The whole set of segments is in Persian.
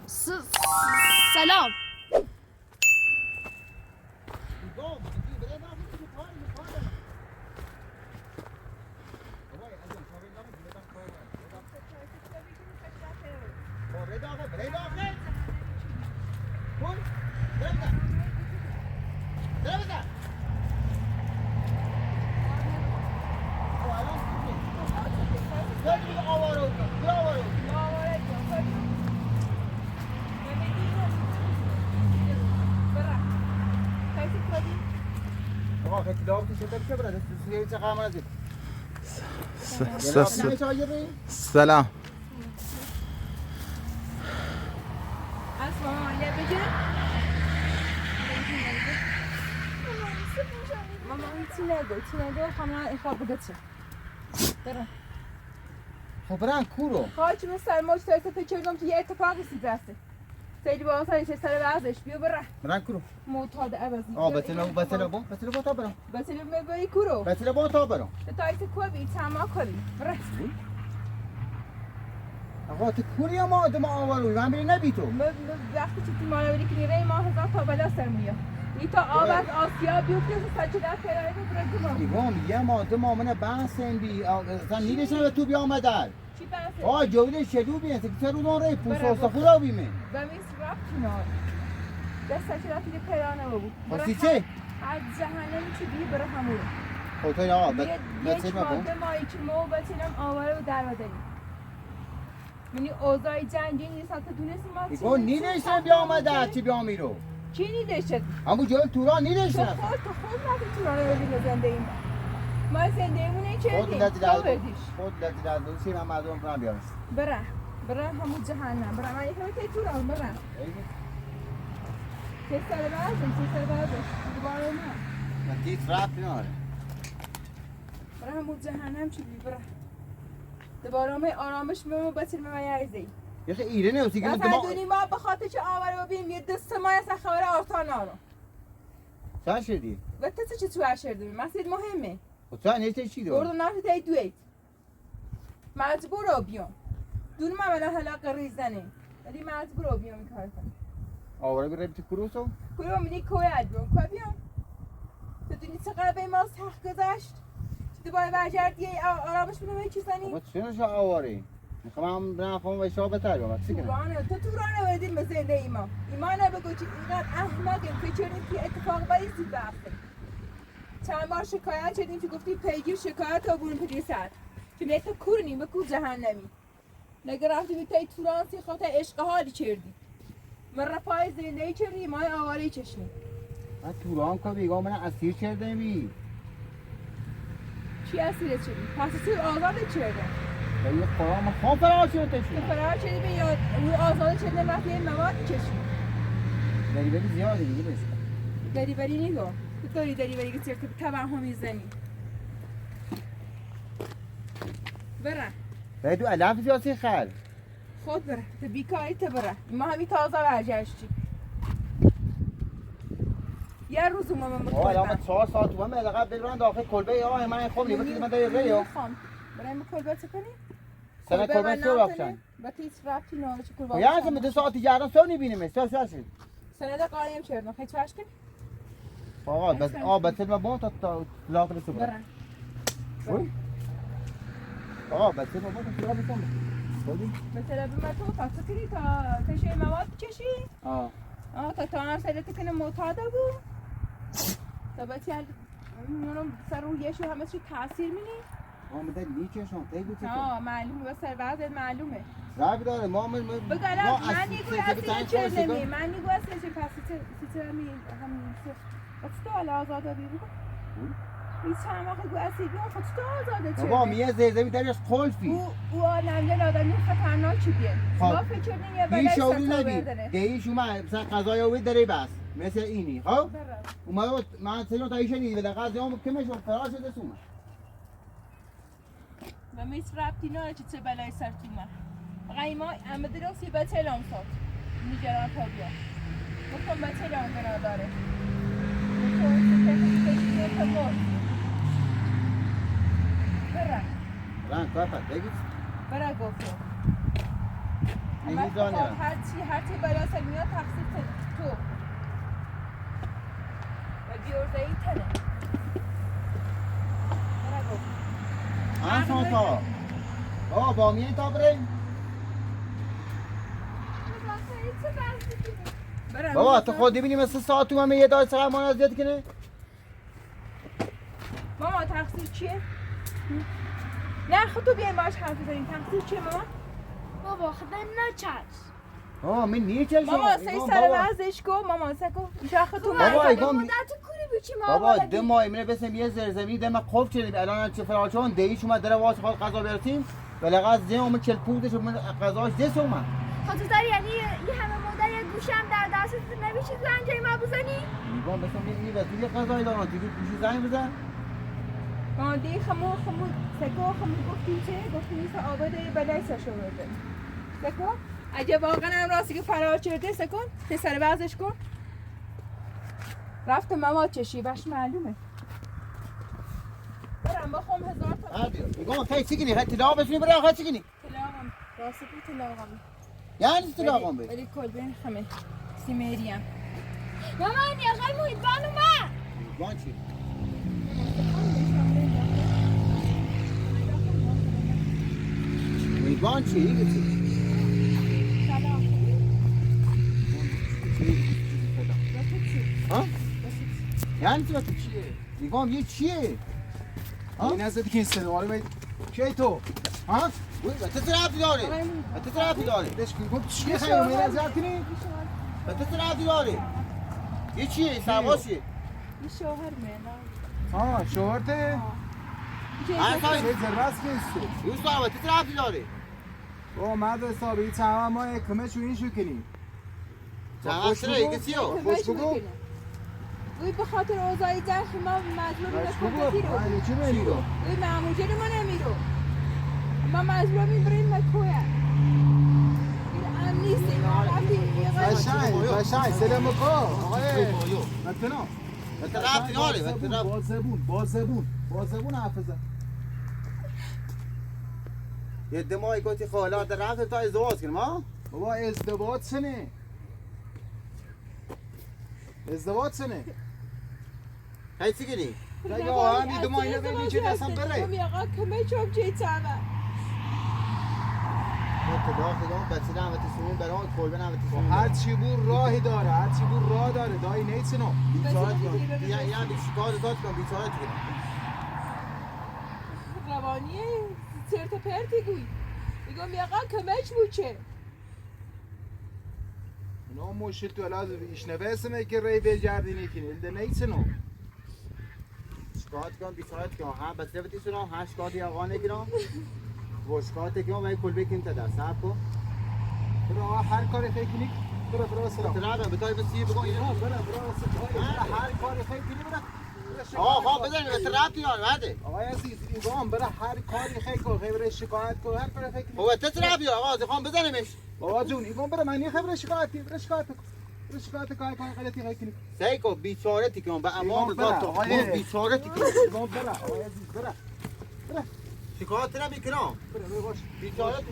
سلام. سلام. خب برن کورو خواهی چون سرماش تایسته فکردم که یه اتفاقی سیدرسته سیدی با آسانی چه سر وزش بیا برن کورو معتاد عوضی بطلا با تا برم بطلا میبری کورو بطلا با تا برم تایسته کوبی تما کوبی برن آقا تو کوری ما آدم آوروی من بری نبی تو وقتی چی مالا بری که نیره ما هزار تا بلا سر میاد ای تا آب از آسیا بیفته سجده پیرایی رو برگم یه ما آدم آمنه بحثن بی اصلا نیدشن به تو بیا آمدن چی بحثه؟ آه جویده شدو بیان سکتر رو داره پوست آستا خورا بیمه و میس رفت کنار دسته چرا پیده پیرانه بود خواستی چه؟ از جهنمی چی بی بره همون خودتای آقا یک ماده مایی که مو بتینم آواره و در بدنی منی اوضاع جنگی نیست تا دونستی ما چی ایگو نیدشن بیا آمده چی بیا میرو چی نیدشت؟ همون جوی تورا نیدشن تو خود رفتی تورا رو ببین زنده ایم ما زنده ایمونه چه خود دیم؟ لطی در دو سیر هم مردم کنم بیارست برا همون جهنم برا من یکم تی تورا برا چه سر بازش دوباره ما من تیت رفت ناره برا همون جهنم چی بی برا دوباره ما آرامش میمون بطیر ما یعیزی یه ایره نیستی که مثلا دونی ما به خاطر چه آواره ببینیم یه دست ما اصلا خبر آرتانا رو چه شدی؟ و تو چه تو اشرده بیم مسئله مهمه خب تو نیستی چی داره؟ برو نفت ای دویت مجبور رو بیام دون ما ولی حلاق ریزنه ولی مجبور رو بیام این کار کنم آواره بره بیتی کروسو؟ کلو منی کوید بیام که بیام تو دونی چقدر به ما سخت گذشت تو باید برگردی آرامش بینم یه چیز زنی خب چه نشه آواره؟ میخوام هم برم خواهم و شما بتر بیام چی کنم؟ تو تورانه وردیم به زنده ایمان بگو که اینقدر احمقیم فکریم که اتفاق باید زید بفته چند بار شکایت شدیم که گفتی پیگیر شکایت ها برون پدی سر که میگه تو کورنی بکو جهنمی نگه رفتی بیتایی تورانسی خاطر عشق حالی چردی من رفای زندهی چردی مای آواری چشمی من توران که بیگاه من اسیر کرده بی چی اسیره چردی؟ پس تو آزاده چرده و یه قرآن من خواه فرار شده تو فرار چردی به یاد روی آزاده چرده رفتی یه مواد چشمی بری زیاده دیگه بسید بری نگاه تو داری که چرت توهمی زنی برا تو علف زیاده خل خود بره تو بیکاری تو بره ما همین تازه برگشتی یه روز اومم من آه الان 4 ساعت تو همه لقب برن داخل کلبه آه من خوب نیست من دایر ریو برای ما کلبه چه کنی؟ سر کلبه سو رفتن با تیس رفتی ناره چه کلبه یا از 2 ساعتی جردن سو نبینیم سو شد سند قایم چردم خیلی چوش کنی؟ آقا بس بس ما با تا لاغر سو برن آقا بس ما با تا لاغر سو مثلا به تو تا کنی تا تشه مواد کشی؟ آه تا هم سیدت کنه معتاده بود تا باید اونم سر روی یشو همه چی تاثیر می‌نی؟ آمده لیکشون تیگو چه معلومه بس سر وضعیت معلومه رابی داره ما بگلا من نیگوی اصلا چه نمی من نیگوی اصلا چه پسی چه می هم تو حالا آزاده بیرون هیچ هم وقت گوی اصلا بیرون خود تو آزاده چه بابا میه زیزمی داریش خلفی او آنمجل آدمی خطرناکی بیه ما فکر کردیم یه بلای ستا بردنه دیش اومد مثلا قضای اوید داره بس مثل اینی خب اومد من سنو تایشه نیدی به قضای هم که میشون فرار شده سومه و میس ربطی ناره چه بلای سر تو من قیما امه درستی به تلام ساد نیگران تا بیا گفتم به تلام بنا داره برا رنگ کافت بگید برا گفتم نمیدانم هر چی بالا سر میاد تقصیر تو و بیورده ای تنه تا بابا بامیه تا بریم بابا تو خودی بینی مثل ساعت تو همه یه دار چقدر مانا زیاد کنه ماما تقصیر چیه؟ نه خود تو بیایم باش حرف بزنیم تقصیر چیه ماما؟ بابا خدا نچش من نیچه شما ماما سی سر وزش کو ماما سکو شاخ تو بابا ایگام مدت کوری بچی ماما بابا ده ماه ایمونه بسیم یه زرزمینی ده ما خوف چلیم الان چه فراشون دهیش اومد داره واسه خود قضا برسیم ولقد زه اومد 40 پوندش اومد قضاش دست اومد خاطر یعنی یه همه مدت یه گوشم در دستت نمیشه زنجای ما بزنی ایگام بسیم این وسیله قضایی دارن دیگه گوشی زنگ بزن ماما دی خمو سکو خمو گفتی چه؟ گفتی نیست آباده بلای سشو برده سکو؟ اگه واقعا هم راستی که فرار چرده سکن سی سر وزش کن رفت ماما چشی باش معلومه برم بخوام 1000 تا ایگام خیلی چیکنی خیلی تلاقا بشونی برای خیلی چیکنی تلاقم راستی که تلاقم یعنی تلاقا بید ولی کل بین خمه سیمریم ماما این یقای محیط بان اومد ایگام چی؟ ایگام چی؟ ایگه چی؟ ها؟ یعنی چی وقتی چیه؟ ایگام یه چیه؟ این ازت که این صدا رو بید کی تو؟ ها؟ تو طرفی داره؟ تو طرفی داره؟ بهش گفت چیه خیلی اومد از کنی؟ تو طرفی داره؟ یه چیه؟ سواسیه؟ این شوهر منه شورته؟ هر کاری چه زربست که ایسته؟ یوز بابا تو طرفی داره؟ او مرد حسابی چه ما کمه چو این شو کنی؟ خوش بگو ایگه چیو؟ خوش بگو وی به خاطر اوضاعی در ما مظلومی نکنتی رو بگو چی بینی رو؟ وی معموجه رو ما نمیرو ما مظلومی بریم مکویا این ام نیستی ما رفتیم قشنگ سلام بکن آقای منتنا تو طرفی داره؟ با زبون حافظه یه دمایی کتی خالات رفت تا ازدواج کنم ها؟ بابا ازدواج سنه هی چی کنی؟ یا همین دمایی نبینی چه دستم بره کمی آقا کمی چوب چه تامه خدا بچه هم تسمون برای کلبه هم تسمون هر چی بور راهی داره راه داره دایی نیتونو بیچاره کن یا بیشکار داد کن بیچاره کن روانیه سرت پرتی گوی میگم آقا کمیش بوچه اونا مشت تو لازم ایشنوسمه که ری بجردینی کنی الده نیتونو شکایت کن بیچاره کن ها بچه بتی سنو ها شکایتی آقا نگیرم و شکایت کن و کلبه کن تا در سب کن برو هر کاری خیلی کنی برو سلام ترابه بتای بسی بگو اینو برو هر کاری خیلی کنی برو آقا بزنید به تراب دیوار بعده آقای عزیز ایگام برو هر کاری خیلی کن خیلی شکایت کن هر کاری خیلی کنی بابا تو تراب دیوار آقا زخم بزنیمش بابا جون ایگام برو من خبر شکایت کن کار غلطی خیلی کنی سیکو بیچاره تی کن به امان ذات تو بیچاره تی کن ایگام برو آقای عزیز برو شکایت نمیکنم برو باش بیچاره تی کن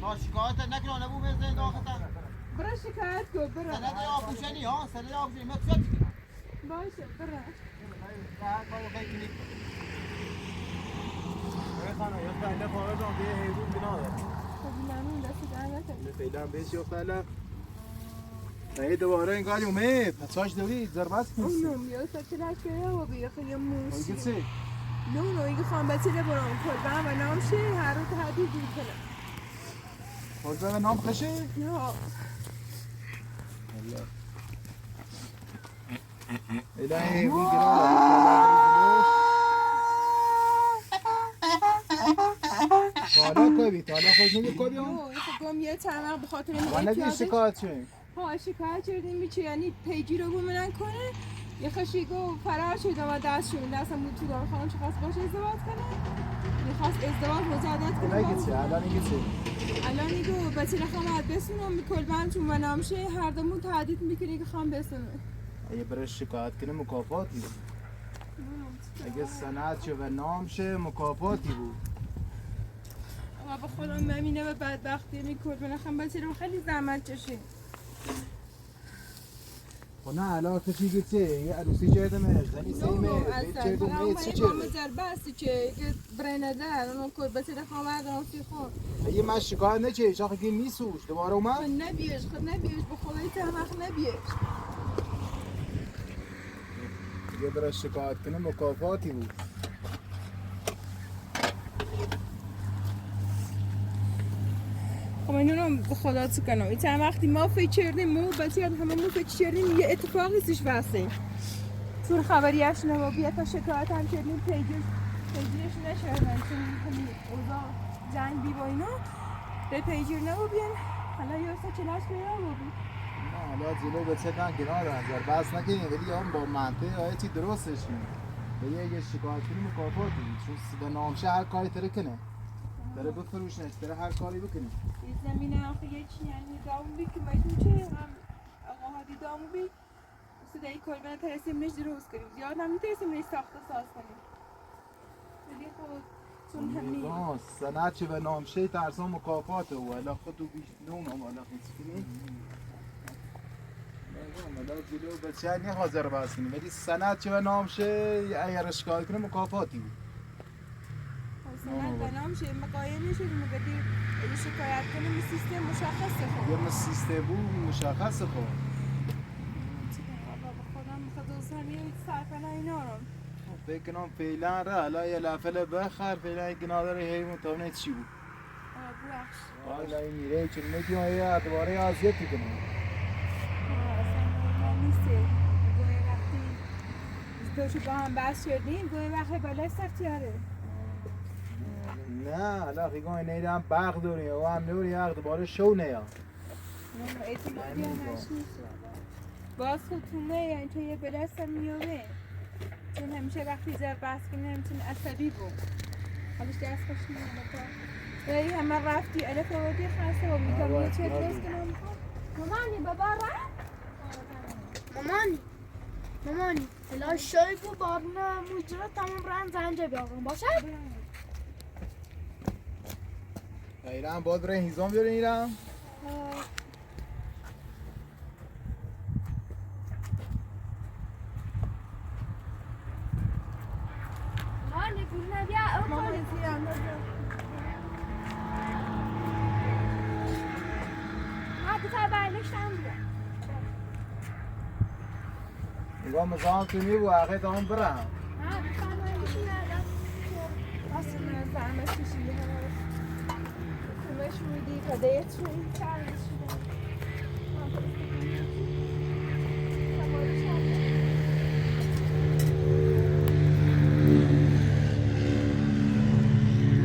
تا شکایت نکنم نبو بزنید آخه برا شکایت کو برا سند آبوشنی ها سند آبوشنی ما چه تی کنم باشه برا هر کاری خیلی کنی خانم یا فعلا فارغ آن به حیوان بنا داره خب ممنون دست در نکنید فعلا بهش یا فعلا نه دوباره این کاری اومد پساش داری زربست نیست اونم یا سکرک یا و بیا خیلی موسی اگه چه نه اگه خواهم بچه برام کلبه و نام شه هر رو تحدید میکنم خود نام خشه یا الهی اون گرام حالا خود نمی کاری هم گم یه طمق به خاطر من نگه شکایت چه ها شکایت کردیم میشه یعنی پیجی رو بومنن کنه یه خشیگو فرار شد و دستم بود تو دار خانم چخواست باشه ازدواج کنه میخواست ازدواج مجدد کنه نگه چه الان نگه چه الان ایگو بچه نخوام بسونم میکل من چون من نامشه هر دومون تهدید میکنه که خواهم بسونم اگه برای شکایت کنه مکافات میده اگه صنعت شه و نام شه مکافاتی بود. اما به خدا ممینه و بدبختی میکرد بنخم بچه رو خیلی زحمت کشید. خب نه الان تو چی گیته؟ یه عروسی چردمه زنی سیمه بیت چردمه چی چرده؟ بستی که برنه در اونو کرد بچه رو خواهم اردانسی خود یه من شکایت نچه شاخه که نیسوش دوباره اومد؟ خود نبیش به خدای تمخ نبیش دیگه برای شکایت کنه مکافاتی بود. خب اینو به خدا چه کنم این چند وقتی ما فکر کردیم مو بچه همه مو فکر کردیم یه اتفاقی سیش واسه چون خبریش نبا تا شکایت هم کردیم پیجیرش نشدن چون همین اوضاع جنگ بی با اینا به پیجیر نبا بیان حالا یه سا چلاش بیان بودی نه حالا جلو به چه کن کنار انجار بس نکنیم ولی هم با منطقه آیا چی درستش کنیم ولی اگه شکایت کنیم مکافاتی بود چون به نامشه هر کاری تره کنه داره بفروشنش داره هر کاری بکنه این زمینه آخه یه چی یعنی دامو بی که میتون چه هم آقا هادی دامو بی صدای کلبه ترسیم نش درست کنیم زیاد هم میترسیم نش ساخت و ساز کنیم ولی خب چون همین سند چه به نامشه ترسان مکافاته و الا خود تو بیش نوم هم الا خود سکنی الا جلو بچه هر نیه حاضر بستنی ولی سند چه به نامشه اگر اشکال کنه مکافاتی بود سند بنام شه مقایم نشدیم و بدی اگه شکایت کنیم سیستم مشخصه خب یه سیستم بود مشخصه خب خودم میخواد دوستانی صرفه اینا رو فکر کنم فعلا را حالا یه لفل بخر فعلا این گناه داره هی متونه چی بود ببخش حالا این میره چون میتونه یه دوباره اذیتی کنه اصلا نرمال نیسته گوه وقتی دوشو با هم بحث کردیم گوه وقتی بالای سختیاره نه حالا خیلی نیدم برق داری و هم نوری حق دوباره شو نیا نه اعتمادی هم نشنیشه باز خودتونه یعنی تو یه بلستم میامه چون همیشه وقتی زر بحث کنیم نمیتون عصبی بود حالش دست خوش نمیده ولی همه رفتی الف آوردی خسته و میتونم یه چه درست کنم مامانی بابا رفت مامانی الا شای بو بارنا مجرد تمام رن زنجه بیاغم باشه؟ ایران باید برای هیزام بیاره ایران مامانی گونه بیا مامان زیرم حتی تا برلشتم بیا نگاه مزام تو نیو واقعی دام برم نه بسان نمیشی ندم اصلا من زحمت کشیدی همه رو کمش میدی پدایت شوی چرمش شده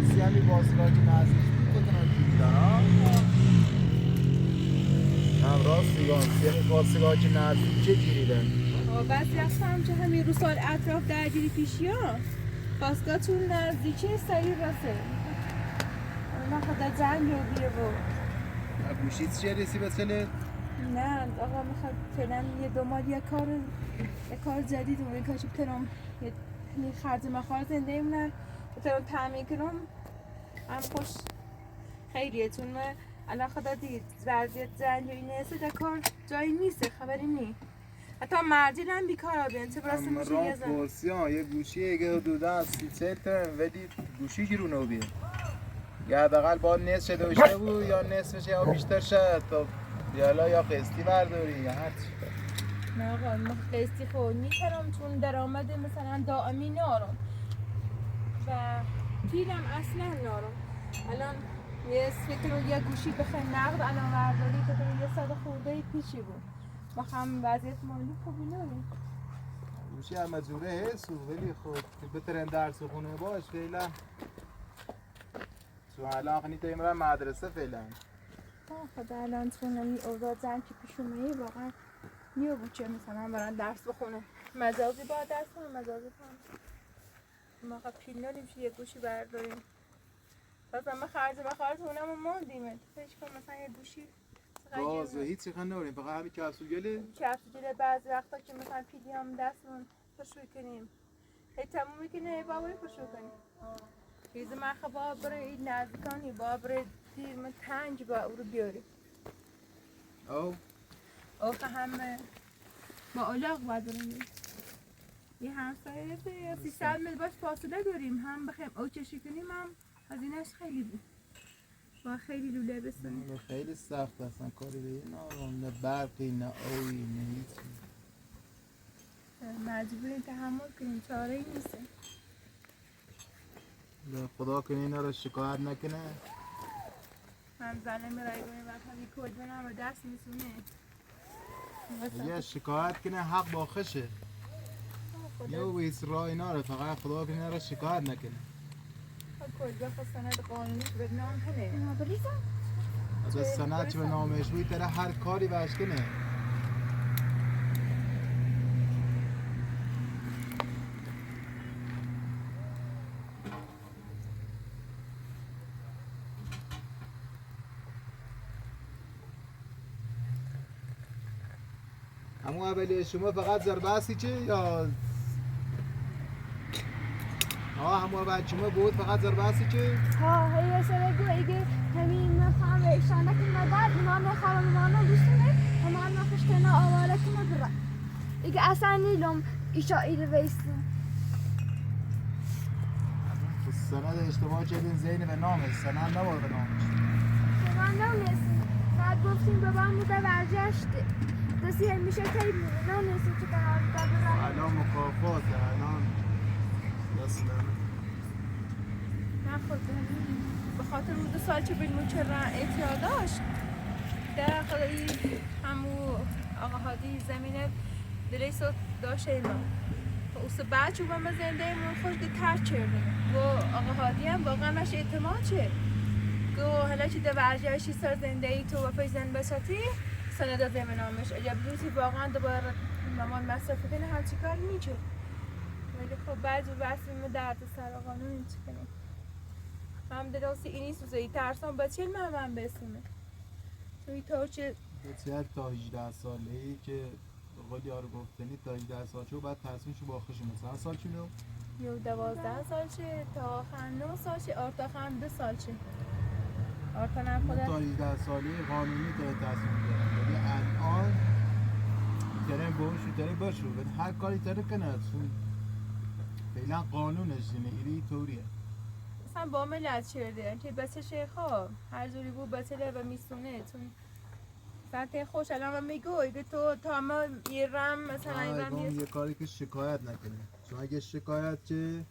کسی همی باسگاه که نزدیک بود تو کنم دیدن ها هم راست نگاه همی باسگاه که نزدیک چه گیریدن بس رفتم که همین رو سال اطراف درگیری پیشی ها باسگاه چون نزدیکه سریع رسه من خدا جنگ رو بیره و گوشید چه رسی به سلت؟ نه آقا میخواد فعلا یه دو ماه یه کار جدید و یه کارش بتونم یه خرج مخار زنده ایمونن بتونم تعمین کنم هم خوش خیلیه چون من الان خدا دید وضعیت جنگ و این هسته در کار جایی نیست خبری نی حتی مردین هم بیکار بیان چه براسه میشه یه زن پرسی ها یه گوشی اگه حدودا 30 ترم ولی گوشی گیرونه بیه یا حداقل باید نصفش داشته بود یا نصفش یا بیشتر شد تا یا قسطی برداری یا هر چی نه آقا من قسطی خود میتونم چون درآمد مثلا دائمی نارم و پیلم اصلا نارم الان یه گوشی بخوای نقد الان برداری که یه صد خورده پیشی بود بخوام وضعیت مالی خوبی نارم گوشی هم مجوره هست ولی خود بترین درس و خونه باش فعلا چون الان خیلی تایمران مدرسه فعلا خدا الان چون این اوضاع جنگ که پیش اومده واقعا نیو بود چه مثلا برن درس بخونه مجازی با درس کنم مجازی کنم ما پیل ندیم یه گوشی برداریم پس ما خرج اونم موندیم فکر کنم مثلا یه گوشی باز و هیچی خیلی نوریم فقط همین کفسو گله کفش گله بعضی وقتا که مثلا پیلی هم دستمون خوشوی کنیم هی تموم میکنه بابای پشو کنی چیز من خبا بره این نزدیکانی با بره دیر من تنج با او رو بیاری او او همه با اولاغ باید بریم یه همسایه 300 متر باش فاصله داریم هم بخیم او چشی کنیم هم هزینه‌اش خیلی بود با خیلی لوله بسنیم خیلی سخت اصلا کاری به این آرام نه برقی نه اوی نه هیچی مجبوریم تحمل کنیم چاره ای نیست خدا کنه اینا رو شکایت نکنه من زنه میرایی کنیم وقتا بی کود بنام و دست میسونه یه شکایت کنه حق با خشه یه ویس را اینا رو فقط خدا کنه اینا رو شکایت نکنه کود بخوا سند قانونی بدنام کنه اینا بریزم از سند چه به نامش روی تره هر کاری بهش کنه همون اولی شما فقط زربستی چه یا همون اول شما بود فقط زربستی چه ها هی سرگو ایگه همین میخوام ایشانه که مدد ایمان نخوام ایمانو دوستونه همان نخشتنا آواله که مبرا ایگه اصلا نیلم ایشا ایده ویستم سند اشتباه چیدین زین به نامش سند نباد به نامش من نونستم بعد گفتیم بابام بوده برجشته دستی همیشه کی میده نونستم چه کنار بوده الان مکافات الان دست نه خود به خاطر اون 2 سال چه بیلمون چرا اعتیاد داشت در خدایی همو آقا هادی زمینه دلیس داشت ایمان اوست بچه با ما زنده ایمون خوش ده تر چرده گو آقا هادی هم واقعا مش اعتماد چه گو حالا چی ده ورجشی سر زنده ای تو و پیزن بساتی سنده زمین آمش اجاب دوستی واقعا دوباره مامان مصرف کنه هم چی کار میچه ولی خب بعضی بسیم درد سر قانون این چی کنیم هم دراستی اینی سوزه ترسان با چه من بسیمه توی طور چه بسیار تا 18 ساله‌ای که قول یارو گفتنی تا 18 سال شو بعد تصمیمشو با خودش مثلا سال چونو یو 12 سال چه تا آخر 9 سال چه آرتا خم 2 سال چه آرتا نم تا خدا 18 سالی قانونی تا تصمیم گرفت ولی الان ترین باش ترین باشه ولی هر کاری تره کنه چون فعلا قانونش اینه ایری طوریه اصلا با ملت چرده که بچه شیخا هر جوری بود بچه و میسونه چون ساعت خوش الان میگو اگه تو تا ما یه رم مثلا این رم یه کاری که شکایت نکنه چون اگه شکایت چه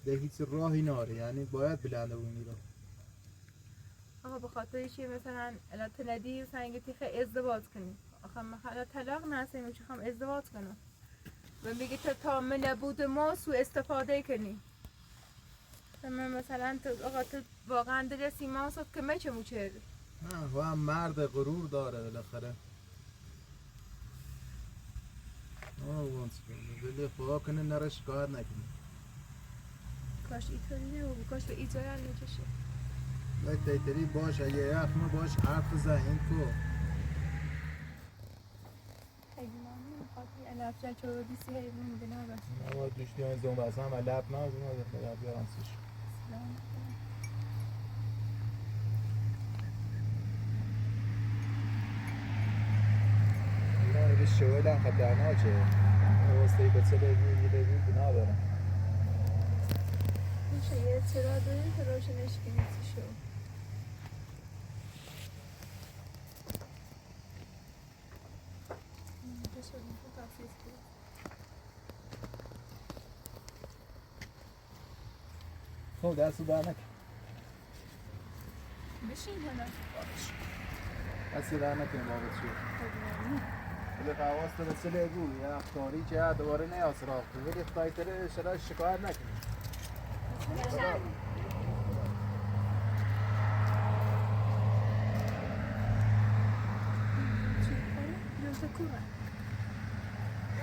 ده هیچ راهی ناره یعنی باید بلنده بونی رو آقا به خاطر چیه مثلا الان تندی مثلا اگه تیخه ازدواج کنی آخه مثلا طلاق نسیم میخوام ازدواج کنم و میگه تو تا من نبود ما سو استفاده کنی مثلا تو آقا تو واقعا دل سیمان شد که من چه موچه نه و هم مرد غرور داره بالاخره ولی خدا کنه نره شکایت نکنه کاش ایطوری رو کاش به ایجای هم نکشه باید تایتری باش اگه یخمه باش حرف زهین کو حیوان خاطی علفجه چورو دیسی حیوان میده نبست ما دوشتی های زون بسن و لب نازم و دفعه لب بیارم سیش اینا یه شوال هم خطرناکه واسه به چه بگو بنا دارم میشه یه چرا داری که روشنش کنیسی شو خب دستو در نکن بشین هنه دستو در نکن بابت شو ولی قواست به چه بگو یه اختاری که دوباره نیاز را ولی تایتره شرای شکایت نکنی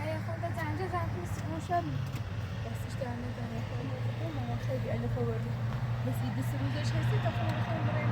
نه خود زنجه زنجه سیمون دستش در نزنه خیلی ماما خیلی الفا بردی بس این 20 روزش هستی تا خونه بخوایم برای